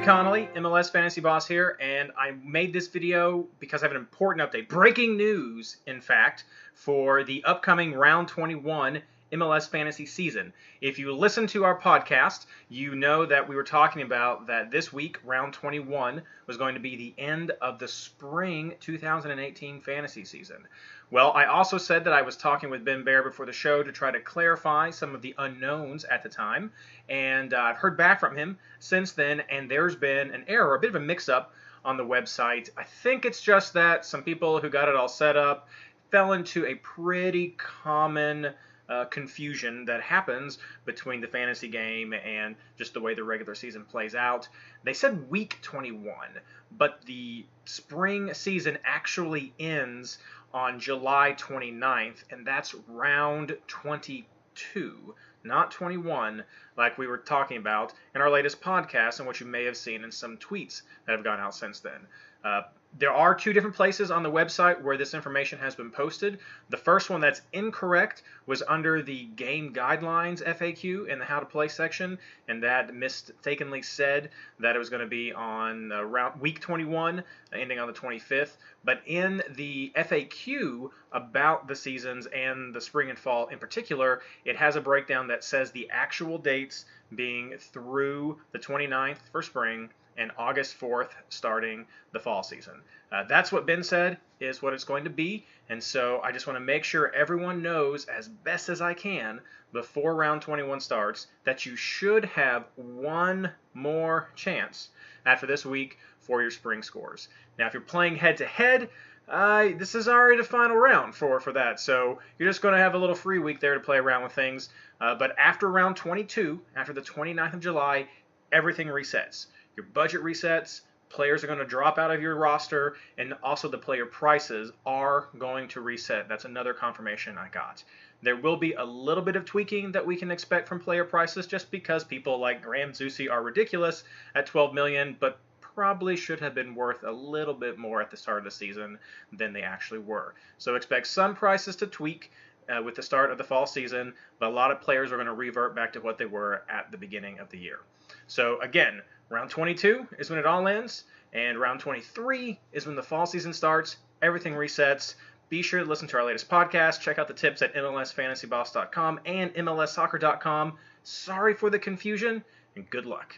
Connolly, MLS Fantasy Boss here, and I made this video because I have an important update. Breaking news, in fact, for the upcoming Round 21 MLS Fantasy season. If you listen to our podcast, you know that we were talking about that this week, Round 21, was going to be the end of the spring 2018 fantasy season. Well, I also said that I was talking with Ben Bear before the show to try to clarify some of the unknowns at the time, and I've heard back from him since then, and there's been an error, a bit of a mix-up on the website. I think it's just that some people who got it all set up fell into a pretty common confusion that happens between the fantasy game and just the way the regular season plays out. They said week 21, but the spring season actually ends on July 29th, and that's round 22, not 21, like we were talking about in our latest podcast and what you may have seen in some tweets that have gone out since then. There are two different places on the website where this information has been posted. The first one that's incorrect was under the game guidelines FAQ in the how to play section, and that mistakenly said that it was going to be on week 21, ending on the 25th. But in the FAQ about the seasons and the spring and fall in particular, it has a breakdown that says the actual dates being through the 29th for spring and August 4th starting the fall season. That's what Ben said is what it's going to be, and so I just want to make sure everyone knows as best as I can before round 21 starts that you should have one more chance after this week for your spring scores. Now, if you're playing head-to-head, this is already the final round for that, so you're just going to have a little free week there to play around with things. But after round 22, after the 29th of July, everything resets. Your budget resets, players are going to drop out of your roster, and also the player prices are going to reset. That's another confirmation I got. There will be a little bit of tweaking that we can expect from player prices just because people like Graham Zusi are ridiculous at $12 million, but probably should have been worth a little bit more at the start of the season than they actually were. So expect some prices to tweak with the start of the fall season, but a lot of players are going to revert back to what they were at the beginning of the year. So again, round 22 is when it all ends, and round 23 is when the fall season starts. Everything resets. Be sure to listen to our latest podcast. Check out the tips at MLSFantasyBoss.com and MLSsoccer.com. Sorry for the confusion, and good luck.